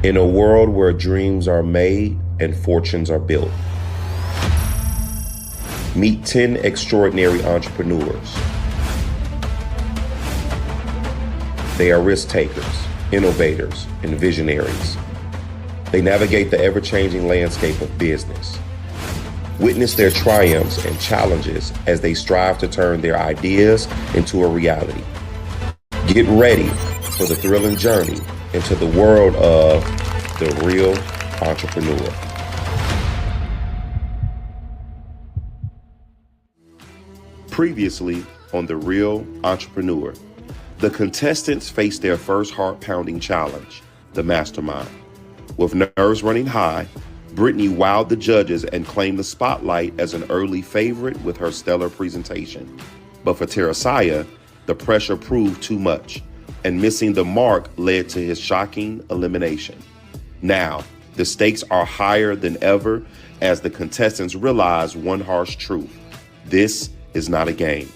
In a world where dreams are made and fortunes are built, meet 10 extraordinary entrepreneurs. They are risk takers, innovators, and visionaries. They navigate the ever-changing landscape of business. Witness their triumphs and challenges as they strive to turn their ideas into a reality. Get ready for the thrilling journey into the world of the real entrepreneur. Previously on The Real Entrepreneur, the contestants faced their first heart-pounding challenge, the mastermind. With nerves running high, Brittany wowed the judges and claimed the spotlight as an early favorite with her stellar presentation. But for Teresiah, the pressure proved too much, and missing the mark led to his shocking elimination. Now, the stakes are higher than ever as the contestants realize one harsh truth. This is not a game.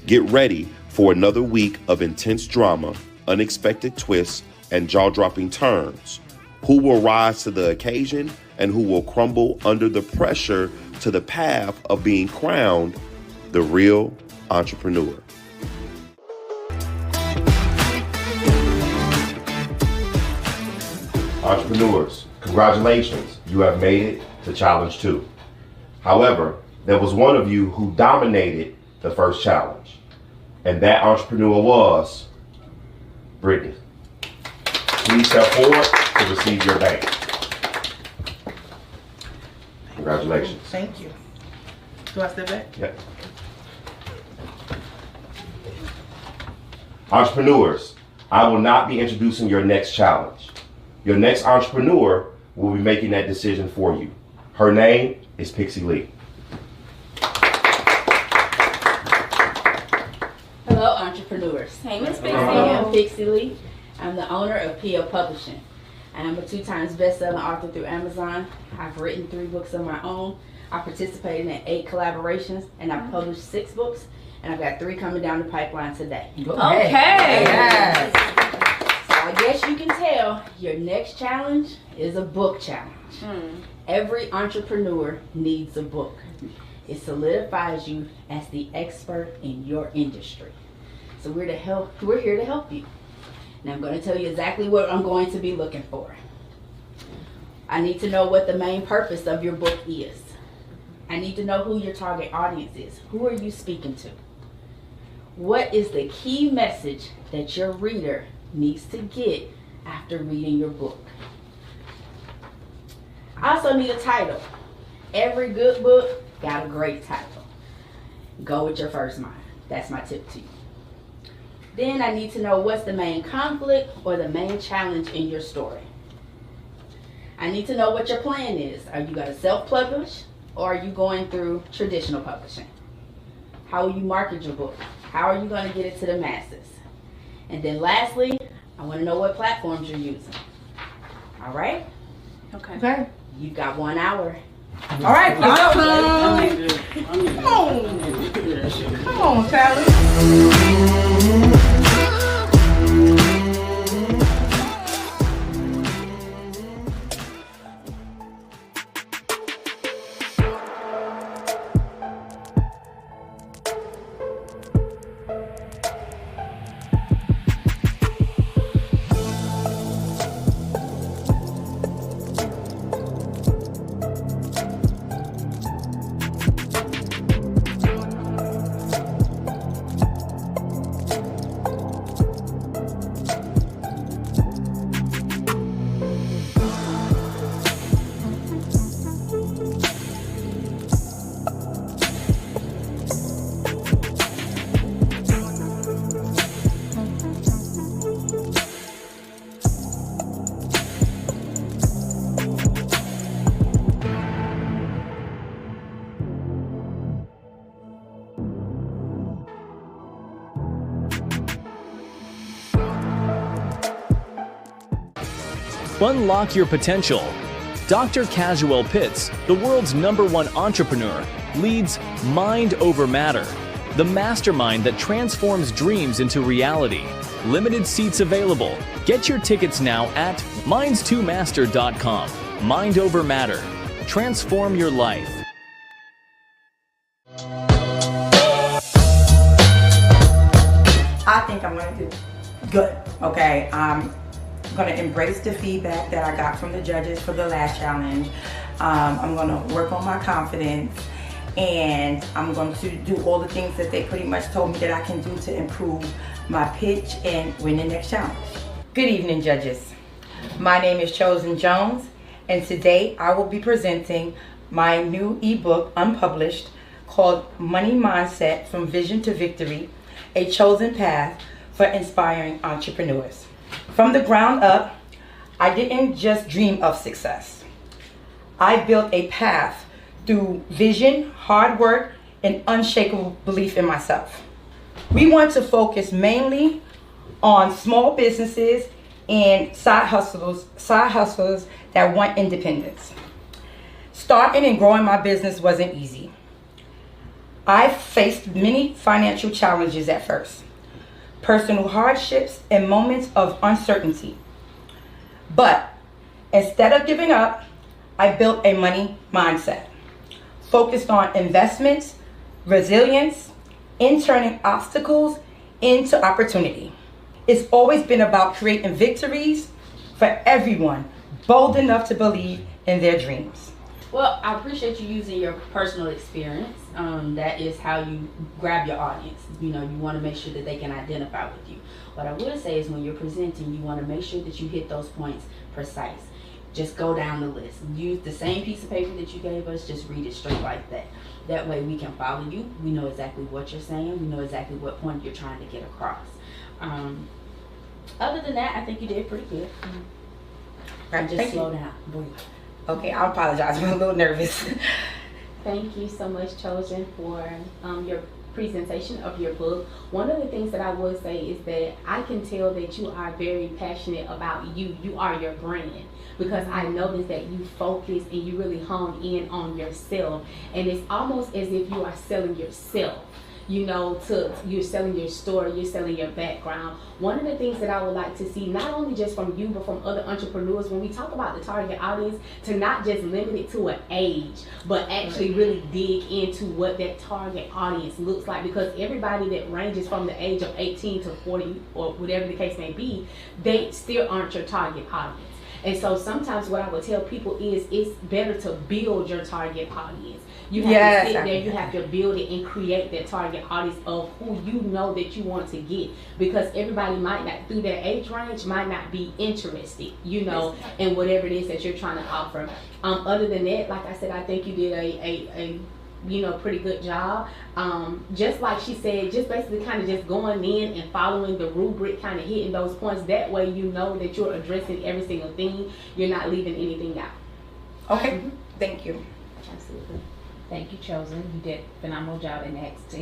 Get ready for another week of intense drama, unexpected twists, and jaw-dropping turns. Who will rise to the occasion and who will crumble under the pressure to the path of being crowned the real entrepreneur? Entrepreneurs, congratulations, you have made it to Challenge 2. However, there was one of you who dominated the first challenge, and that entrepreneur was Brittany. Please step forward to receive your badge. Congratulations. Thank you. Do I step back? Yep. Entrepreneurs, I will not be introducing your next challenge. Your next entrepreneur will be making that decision for you. Her name is Pixie Lee. Hello, entrepreneurs. Hey, Miss Pixie. I'm Pixie Lee. I'm the owner of PO Publishing. I'm a 2-time best-selling author through Amazon. I've written 3 books of my own. I participated in 8 collaborations, and I've published 6 books, and I've got 3 coming down the pipeline today. Okay. Yes. So I guess you can tell your next challenge is a book challenge. Every entrepreneur needs a book. It solidifies you as the expert in your industry. So we're here to help you. Now I'm going to tell you exactly what I'm going to be looking for. I need to know what the main purpose of your book is. I need to know who your target audience is. Who are you speaking to? What is the key message that your reader needs to get after reading your book? I also need a title. Every good book got a great title. Go with your first mind. That's my tip to you. Then I need to know what's the main conflict or the main challenge in your story. I need to know what your plan is. Are you going to self-publish or are you going through traditional publishing? How will you market your book? How are you going to get it to the masses? And then lastly, I want to know what platforms you're using. All right? Okay. You've got 1 hour. All right. Awesome. Come on. Come on, Sally. Unlock your potential. Dr. Casual Pitts, the world's #1 entrepreneur, leads Mind Over Matter, the mastermind that transforms dreams into reality. Limited seats available. Get your tickets now at minds2master.com. Mind over matter. Transform your life. I think I'm going to do good, okay? I'm going to embrace the feedback that I got from the judges for the last challenge. I'm going to work on my confidence, and I'm going to do all the things that they pretty much told me that I can do to improve my pitch and win the next challenge. Good evening, judges. My name is Chosen Jones, and today I will be presenting my new ebook, unpublished, called Money Mindset from Vision to Victory, a chosen path for inspiring entrepreneurs. From the ground up, I didn't just dream of success. I built a path through vision, hard work, and unshakable belief in myself. We want to focus mainly on small businesses and side hustlers that want independence. Starting and growing my business wasn't easy. I faced many financial challenges at first, personal hardships and moments of uncertainty. But instead of giving up, I built a money mindset, focused on investments, resilience, and turning obstacles into opportunity. It's always been about creating victories for everyone bold enough to believe in their dreams. Well, I appreciate you using your personal experience. That is how you grab your audience. You know, you want to make sure that they can identify with you. What I would say is when you're presenting, you want to make sure that you hit those points precise. Just go down the list. Use the same piece of paper that you gave us, just read it straight like that. That way we can follow you. We know exactly what you're saying. We know exactly what point you're trying to get across. Other than that, I think you did pretty good. And just slow down. Breathe. Okay, I apologize. I'm a little nervous. Thank you so much, Chosen, for your presentation of your book. One of the things that I would say is that I can tell that you are very passionate about you. You are your brand, because I noticed that you focus and you really hone in on yourself, and it's almost as if you are selling yourself. You know, you're selling your story, you're selling your background. One of the things that I would like to see, not only just from you, but from other entrepreneurs, when we talk about the target audience, to not just limit it to an age, but actually really dig into what that target audience looks like. Because everybody that ranges from the age of 18 to 40, or whatever the case may be, they still aren't your target audience. And so sometimes what I would tell people is it's better to build your target audience. You have to sit there, you have to build it and create that target audience of who you know that you want to get. Because everybody might not, through their age range, might not be interested, you know, in whatever it is that you're trying to offer. Other than that, like I said, I think you did a pretty good job. Just like she said, just basically kind of just going in and following the rubric, kind of hitting those points. That way you know that you're addressing every single thing. You're not leaving anything out. Okay, thank you. Absolutely. Thank you, Chosen. You did a phenomenal job in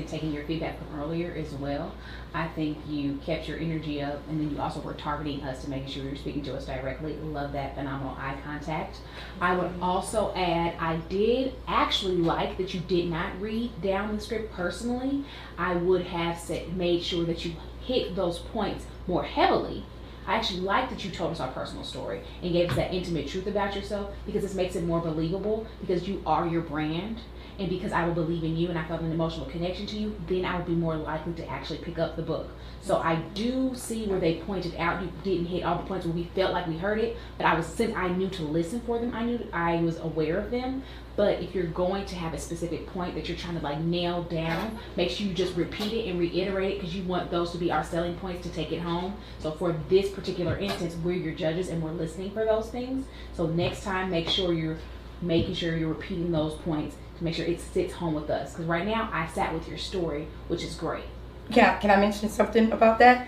taking your feedback from earlier as well. I think you kept your energy up, and then you also were targeting us to making sure you're speaking to us directly. Love that phenomenal eye contact. I would also add, I did actually like that you did not read down the script personally. I would have made sure that you hit those points more heavily. I actually like that you told us our personal story and gave us that intimate truth about yourself, because this makes it more believable, because you are your brand. And because I will believe in you and I felt an emotional connection to you, then I would be more likely to actually pick up the book. So I do see where they pointed out you didn't hit all the points where we felt like we heard it, but since I knew to listen for them, I was aware of them. But if you're going to have a specific point that you're trying to like nail down, make sure you just repeat it and reiterate it, because you want those to be our selling points to take it home. So for this particular instance, we're your judges and we're listening for those things. So next time, make sure you're making sure you're repeating those points to make sure it sits home with us. Because right now, I sat with your story, which is great. Can I mention something about that?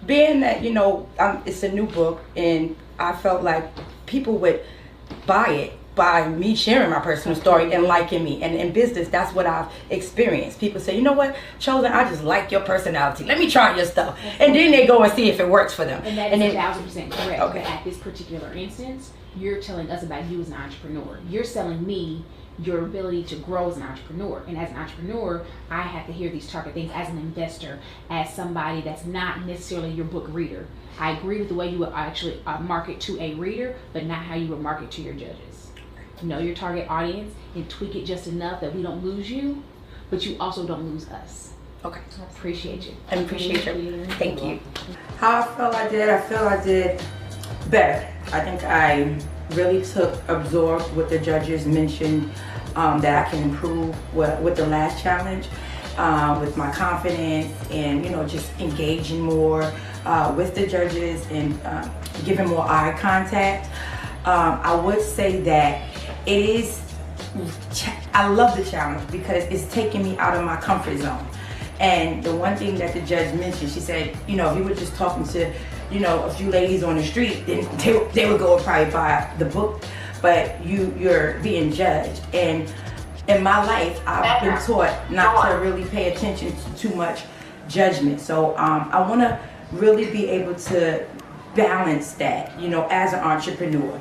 Being that, it's a new book, and I felt like people would buy it by me sharing my personal story and liking me. And in business, that's what I've experienced. People say, you know what, Chosen, I just like your personality. Let me try your stuff. And then they go and see if it works for them. And that is 1,000% correct. Okay. But at this particular instance, you're telling us about you as an entrepreneur. You're selling me your ability to grow as an entrepreneur. And as an entrepreneur, I have to hear these target things as an investor, as somebody that's not necessarily your book reader. I agree with the way you would actually market to a reader, but not how you would market to your judges. Know your target audience and tweak it just enough that we don't lose you, but you also don't lose us. Okay. Appreciate you. I appreciate you. Thank you. How I feel I did better. I think I really absorbed what the judges mentioned, that I can improve with the last challenge, with my confidence and, just engaging more with the judges and giving more eye contact. I would say that I love the challenge because it's taking me out of my comfort zone. And the one thing that the judge mentioned, she said, if you were just talking to, a few ladies on the street, then they would go and probably buy the book, but you're being judged. And in my life, I've been taught not to really pay attention to too much judgment. So I want to really be able to balance that, as an entrepreneur.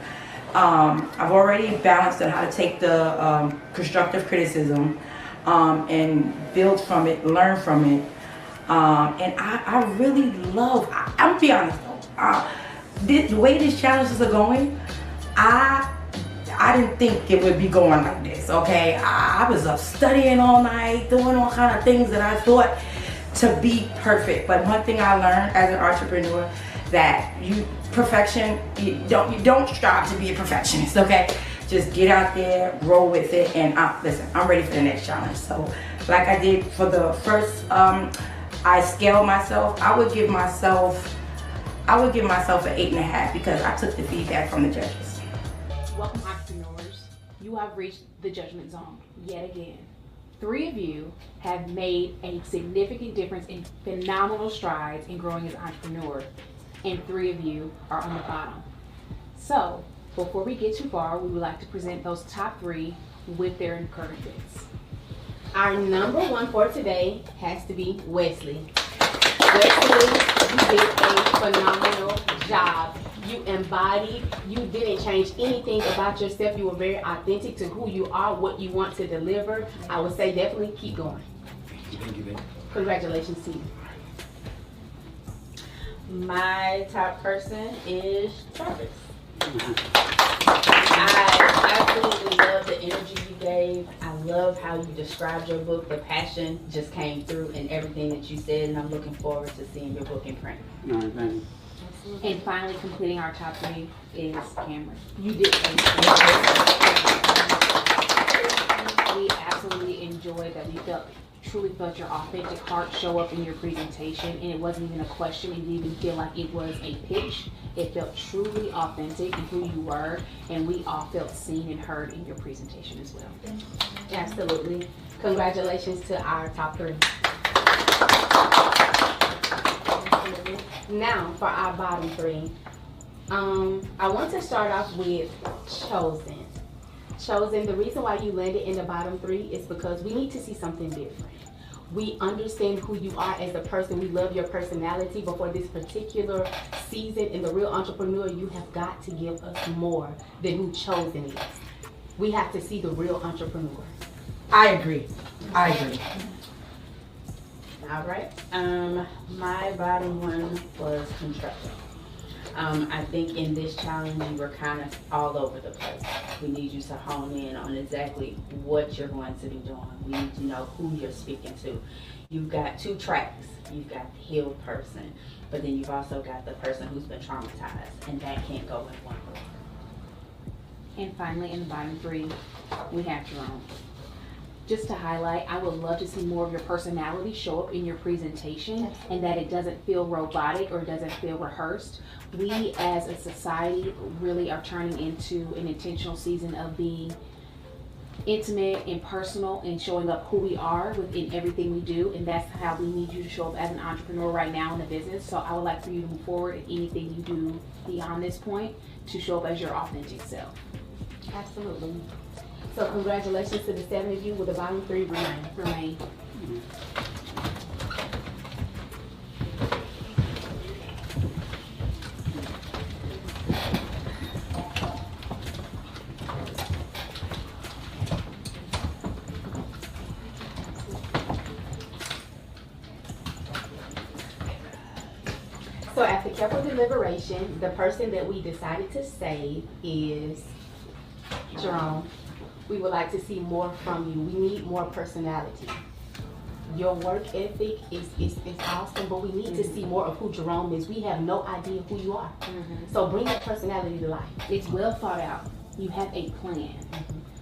I've already balanced on how to take the constructive criticism and build from it, learn from it. And I really love, I'm gonna be honest though, the way these challenges are going, I didn't think it would be going like this, okay? I was up studying all night, doing all kind of things that I thought to be perfect. But one thing I learned as an entrepreneur, that you don't strive to be a perfectionist, okay? Just get out there, roll with it, and listen, I'm ready for the next challenge. So like I did for the first, I scaled myself. I would give myself an 8.5 because I took the feedback from the judges. Welcome, entrepreneurs. You have reached the judgment zone yet again. 3 of you have made a significant difference in phenomenal strides in growing as an entrepreneur, and 3 of you are on the bottom. So, before we get too far, we would like to present those top 3 with their encouragements. Our number 1 for today has to be Wesley. Wesley, you did a phenomenal job. You embodied, you didn't change anything about yourself. You were very authentic to who you are, what you want to deliver. I would say definitely keep going. Thank you, man. Congratulations to you. My top person is Sharpens. I absolutely love the energy you gave. I love how you described your book. The passion just came through in everything that you said, and I'm looking forward to seeing your book in print. All right, thank you. And finally, completing our top 3 is Cameron. You did we absolutely enjoyed that. We truly felt your authentic heart show up in your presentation, and it wasn't even a question. It didn't even feel like it was a pitch. It felt truly authentic in who you were, and we all felt seen and heard in your presentation as well. Absolutely. Congratulations to our top 3. Now for our bottom 3. I want to start off with Chosen. Chosen, the reason why you landed in the bottom 3 is because we need to see something different. We understand who you are as a person. We love your personality, but for this particular season in the Real Entrepreneur, you have got to give us more than who Chosen is. We have to see the real entrepreneur. I agree. All right. My bottom one was constructive. I think in this challenge, you were kind of all over the place. We need you to hone in on exactly what you're going to be doing. We need to know who you're speaking to. You've got 2 tracks. You've got the healed person, but then you've also got the person who's been traumatized, and that can't go in one book. And finally, in the bottom 3, we have Jerome. Just to highlight, I would love to see more of your personality show up in your presentation, and that it doesn't feel robotic or doesn't feel rehearsed. We as a society really are turning into an intentional season of being intimate and personal and showing up who we are within everything we do, and that's how we need you to show up as an entrepreneur right now in the business. So I would like for you to move forward in anything you do beyond this point to show up as your authentic self. Absolutely. So congratulations to the 7 of you with the bottom 3 remain. So after careful deliberation, the person that we decided to save is Jerome. We would like to see more from you. We need more personality. Your work ethic is awesome, but we need to see more of who Jerome is. We have no idea who you are. So bring that personality to life. It's well thought out. You have a plan.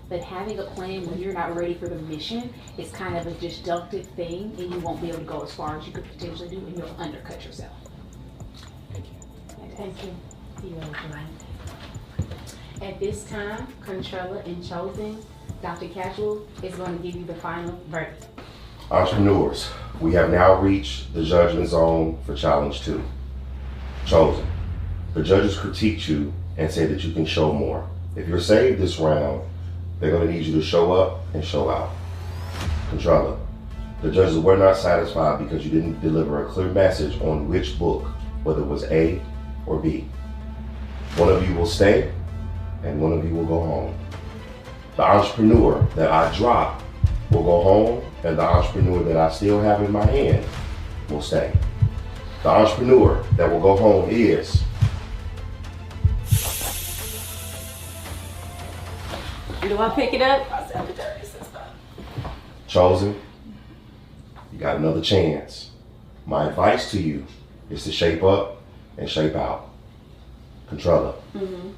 But having a plan when you're not ready for the mission is kind of a destructive thing, and you won't be able to go as far as you could potentially do, and you'll undercut yourself. Thank you. You're welcome. At this time, Controller and Chosen, Dr. Casual is going to give you the final verdict. Entrepreneurs, we have now reached the judgment zone for Challenge 2. Chosen, the judges critiqued you and said that you can show more. If you're saved this round, they're going to need you to show up and show out. Controller, the judges were not satisfied because you didn't deliver a clear message on which book, whether it was A or B. One of you will stay and one of you will go home. The entrepreneur that I dropped will go home, and the entrepreneur that I still have in my hand will stay. The entrepreneur that will go home is Do I pick it up? Chosen. You got another chance. My advice to you is to shape up and shape out. Controller,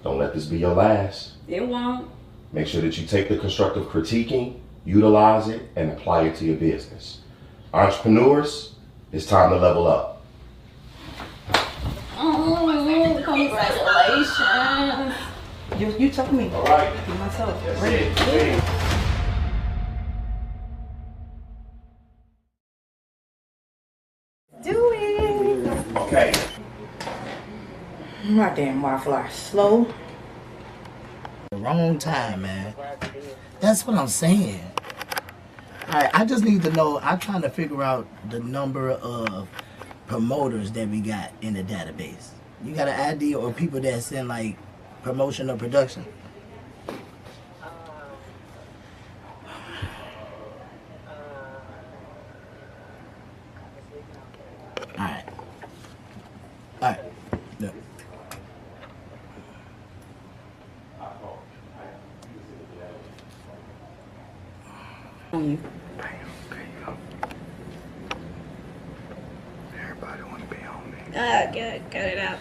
don't let this be your last. It won't. Make sure that you take the constructive critiquing, utilize it, and apply it to your business. Entrepreneurs, it's time to level up. Congratulations. You told me. All right. Be myself. That's Bring it. That's it. Do it. Okay. My damn Wi-Fi slow. The wrong time, man. That's what I'm saying. Alright, I just need to know, I'm trying to figure out the number of promoters that we got in the database. You got an idea, or people that's in like promotion or production? Alright. Alright. Look. On you. Everybody want to be on me. Cut it out.